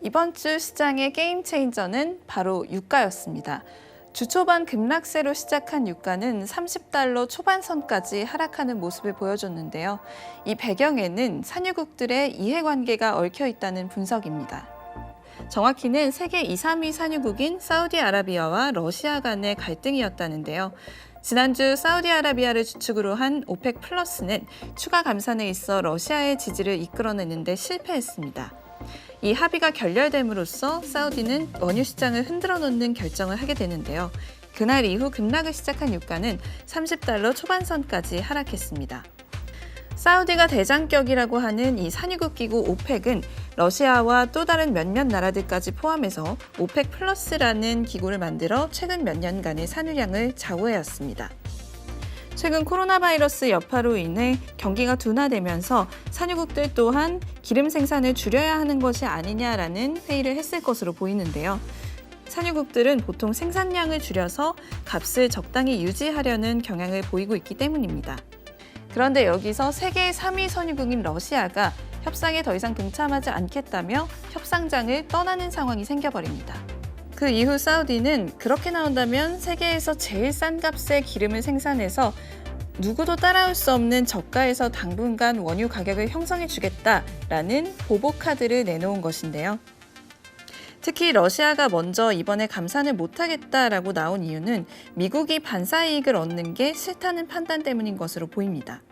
이번 주 시장의 게임 체인저는 바로 유가였습니다. 주 초반 급락세로 시작한 유가는 30달러 초반선까지 하락하는 모습을 보여줬는데요. 이 배경에는 산유국들의 이해관계가 얽혀 있다는 분석입니다. 정확히는 세계 2, 3위 산유국인 사우디아라비아와 러시아 간의 갈등이었다는데요. 지난주 사우디아라비아를 주축으로 한 오펙 플러스는 추가 감산에 있어 러시아의 지지를 이끌어내는데 실패했습니다. 이 합의가 결렬됨으로써 사우디는 원유 시장을 흔들어 놓는 결정을 하게 되는데요. 그날 이후 급락을 시작한 유가는 30달러 초반선까지 하락했습니다. 사우디가 대장격이라고 하는 이 산유국 기구 오펙은 러시아와 또 다른 몇몇 나라들까지 포함해서 오펙 플러스라는 기구를 만들어 최근 몇 년간의 산유량을 좌우해왔습니다. 최근 코로나 바이러스 여파로 인해 경기가 둔화되면서 산유국들 또한 기름 생산을 줄여야 하는 것이 아니냐라는 회의를 했을 것으로 보이는데요. 산유국들은 보통 생산량을 줄여서 값을 적당히 유지하려는 경향을 보이고 있기 때문입니다. 그런데 여기서 세계 3위 산유국인 러시아가 협상에 더 이상 동참하지 않겠다며 협상장을 떠나는 상황이 생겨버립니다. 그 이후 사우디는 그렇게 나온다면 세계에서 제일 싼 값의 기름을 생산해서 누구도 따라올 수 없는 저가에서 당분간 원유 가격을 형성해 주겠다라는 보복 카드를 내놓은 것인데요. 특히 러시아가 먼저 이번에 감산을 못하겠다라고 나온 이유는 미국이 반사이익을 얻는 게 싫다는 판단 때문인 것으로 보입니다.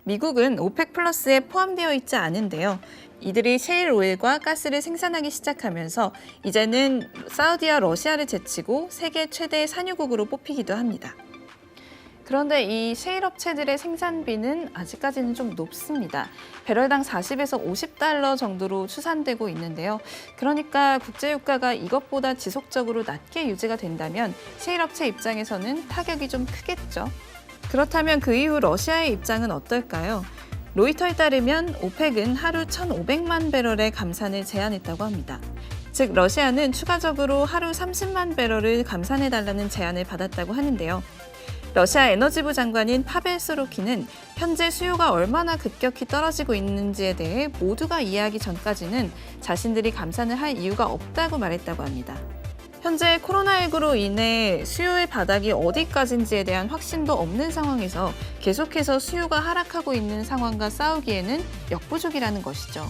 미국은 오펙 플러스에 포함되어 있지 않은데요. 이들이 셰일 오일과 가스를 생산하기 시작하면서 이제는 사우디와 러시아를 제치고 세계 최대 산유국으로 뽑히기도 합니다. 그런데 이 셰일 업체들의 생산비는 아직까지는 좀 높습니다. 배럴당 40에서 50달러 정도로 추산되고 있는데요. 그러니까 국제유가가 이것보다 지속적으로 낮게 유지가 된다면 셰일 업체 입장에서는 타격이 좀 크겠죠. 그렇다면 그 이후 러시아의 입장은 어떨까요? 로이터에 따르면 오펙은 하루 1,500만 배럴의 감산을 제안했다고 합니다. 즉 러시아는 추가적으로 하루 30만 배럴을 감산해달라는 제안을 받았다고 하는데요. 러시아 에너지부 장관인 파벨 소로키는 현재 수요가 얼마나 급격히 떨어지고 있는지에 대해 모두가 이해하기 전까지는 자신들이 감산을 할 이유가 없다고 말했다고 합니다. 현재 코로나19로 인해 수요의 바닥이 어디까지인지에 대한 확신도 없는 상황에서 계속해서 수요가 하락하고 있는 상황과 싸우기에는 역부족이라는 것이죠.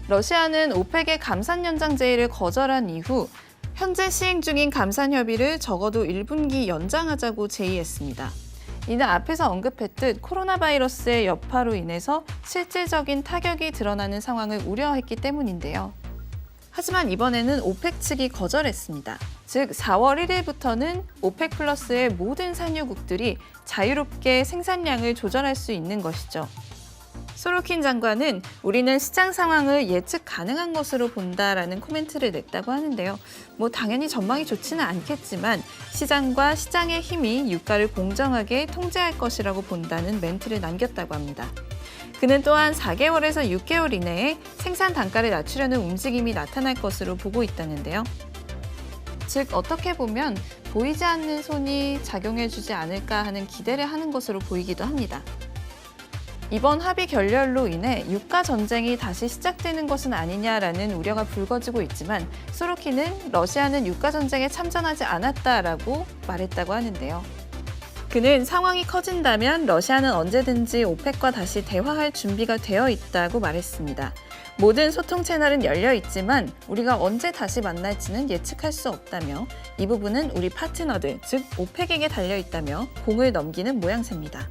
러시아는 오펙의 감산 연장 제의를 거절한 이후 현재 시행 중인 감산 협의를 적어도 1분기 연장하자고 제의했습니다. 이는 앞에서 언급했듯 코로나 바이러스의 여파로 인해서 실질적인 타격이 드러나는 상황을 우려했기 때문인데요. 하지만 이번에는 오펙 측이 거절했습니다. 즉 4월 1일부터는 오펙 플러스의 모든 산유국들이 자유롭게 생산량을 조절할 수 있는 것이죠. 소로킨 장관은 우리는 시장 상황을 예측 가능한 것으로 본다라는 코멘트를 냈다고 하는데요. 당연히 전망이 좋지는 않겠지만 시장과 시장의 힘이 유가를 공정하게 통제할 것이라고 본다는 멘트를 남겼다고 합니다. 그는 또한 4개월에서 6개월 이내에 생산 단가를 낮추려는 움직임이 나타날 것으로 보고 있다는데요. 즉 어떻게 보면 보이지 않는 손이 작용해주지 않을까 하는 기대를 하는 것으로 보이기도 합니다. 이번 합의 결렬로 인해 유가 전쟁이 다시 시작되는 것은 아니냐라는 우려가 불거지고 있지만 소로키는 러시아는 유가 전쟁에 참전하지 않았다라고 말했다고 하는데요. 그는 상황이 커진다면 러시아는 언제든지 오펙과 다시 대화할 준비가 되어 있다고 말했습니다. 모든 소통 채널은 열려 있지만 우리가 언제 다시 만날지는 예측할 수 없다며 이 부분은 우리 파트너들, 즉 오펙에게 달려 있다며 공을 넘기는 모양새입니다.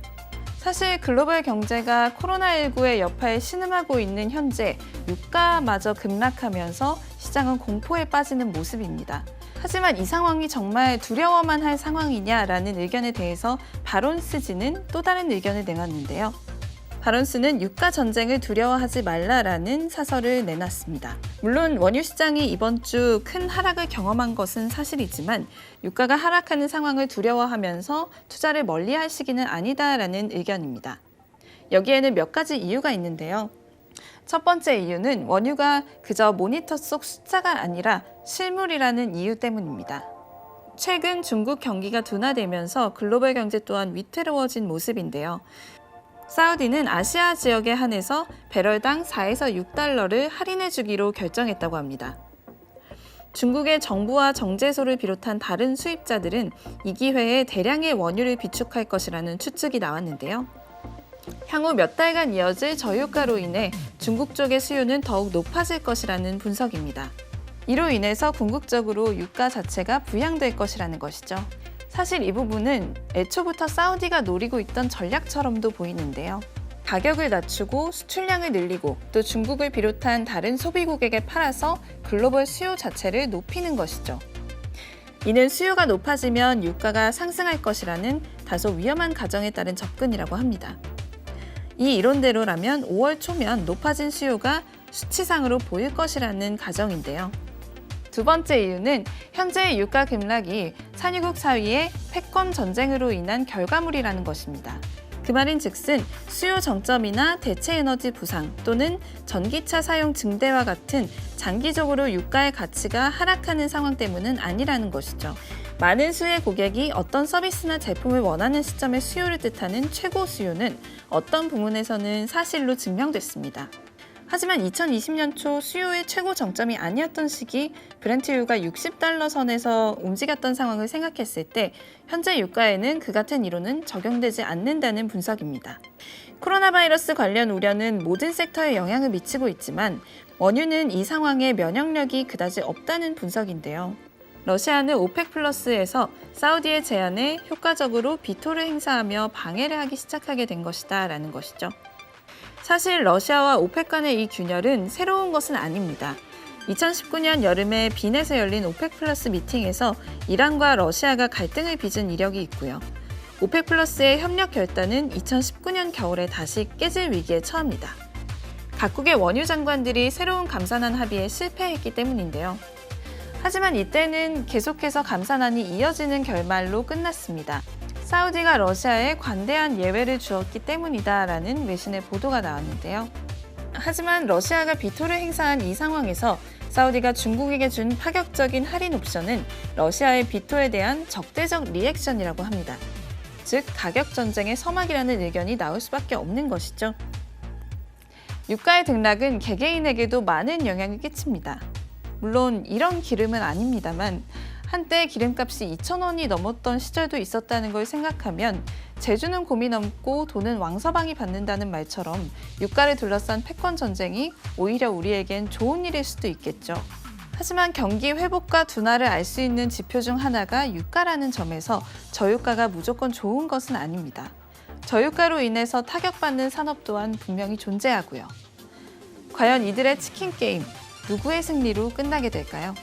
사실 글로벌 경제가 코로나19의 여파에 신음하고 있는 현재 유가마저 급락하면서 시장은 공포에 빠지는 모습입니다. 하지만 이 상황이 정말 두려워만 할 상황이냐라는 의견에 대해서 바론스지는 또 다른 의견을 내놨는데요. 바론스는 유가 전쟁을 두려워하지 말라라는 사설을 내놨습니다. 물론 원유 시장이 이번 주 큰 하락을 경험한 것은 사실이지만 유가가 하락하는 상황을 두려워하면서 투자를 멀리할 시기는 아니다라는 의견입니다. 여기에는 몇 가지 이유가 있는데요. 첫 번째 이유는 원유가 그저 모니터 속 숫자가 아니라 실물이라는 이유 때문입니다. 최근 중국 경기가 둔화되면서 글로벌 경제 또한 위태로워진 모습인데요. 사우디는 아시아 지역에 한해서 배럴당 4에서 6달러를 할인해 주기로 결정했다고 합니다. 중국의 정부와 정제소를 비롯한 다른 수입자들은 이 기회에 대량의 원유를 비축할 것이라는 추측이 나왔는데요. 향후 몇 달간 이어질 저유가로 인해 중국 쪽의 수요는 더욱 높아질 것이라는 분석입니다. 이로 인해서 궁극적으로 유가 자체가 부양될 것이라는 것이죠. 사실 이 부분은 애초부터 사우디가 노리고 있던 전략처럼도 보이는데요. 가격을 낮추고 수출량을 늘리고 또 중국을 비롯한 다른 소비국에게 팔아서 글로벌 수요 자체를 높이는 것이죠. 이는 수요가 높아지면 유가가 상승할 것이라는 다소 위험한 가정에 따른 접근이라고 합니다. 이 이론대로라면 5월 초면 높아진 수요가 수치상으로 보일 것이라는 가정인데요. 두 번째 이유는 현재의 유가 급락이 산유국 사이의 패권 전쟁으로 인한 결과물이라는 것입니다. 그 말인즉슨 수요 정점이나 대체 에너지 부상 또는 전기차 사용 증대와 같은 장기적으로 유가의 가치가 하락하는 상황 때문은 아니라는 것이죠. 많은 수의 고객이 어떤 서비스나 제품을 원하는 시점의 수요를 뜻하는 최고 수요는 어떤 부문에서는 사실로 증명됐습니다. 하지만 2020년 초 수요의 최고 정점이 아니었던 시기 브렌트유가 60달러 선에서 움직였던 상황을 생각했을 때 현재 유가에는 그 같은 이론은 적용되지 않는다는 분석입니다. 코로나 바이러스 관련 우려는 모든 섹터에 영향을 미치고 있지만 원유는 이 상황에 면역력이 그다지 없다는 분석인데요. 러시아는 오펙 플러스에서 사우디의 제안에 효과적으로 비토를 행사하며 방해를 하기 시작하게 된 것이다 라는 것이죠. 사실 러시아와 오펙 간의 이 균열은 새로운 것은 아닙니다. 2019년 여름에 빈에서 열린 오펙 플러스 미팅에서 이란과 러시아가 갈등을 빚은 이력이 있고요. 오펙 플러스의 협력 결단은 2019년 겨울에 다시 깨질 위기에 처합니다. 각국의 원유 장관들이 새로운 감산안 합의에 실패했기 때문인데요. 하지만 이때는 계속해서 감산안이 이어지는 결말로 끝났습니다. 사우디가 러시아에 관대한 예외를 주었기 때문이다라는 외신의 보도가 나왔는데요. 하지만 러시아가 비토를 행사한 이 상황에서 사우디가 중국에게 준 파격적인 할인 옵션은 러시아의 비토에 대한 적대적 리액션이라고 합니다. 즉, 가격 전쟁의 서막이라는 의견이 나올 수밖에 없는 것이죠. 유가의 등락은 개개인에게도 많은 영향을 끼칩니다. 물론 이런 기름은 아닙니다만 한때 기름값이 2,000원이 넘었던 시절도 있었다는 걸 생각하면 재주는 곰이 넘고 돈은 왕서방이 받는다는 말처럼 유가를 둘러싼 패권 전쟁이 오히려 우리에겐 좋은 일일 수도 있겠죠. 하지만 경기 회복과 둔화를 알 수 있는 지표 중 하나가 유가라는 점에서 저유가가 무조건 좋은 것은 아닙니다. 저유가로 인해서 타격받는 산업 또한 분명히 존재하고요. 과연 이들의 치킨 게임, 누구의 승리로 끝나게 될까요?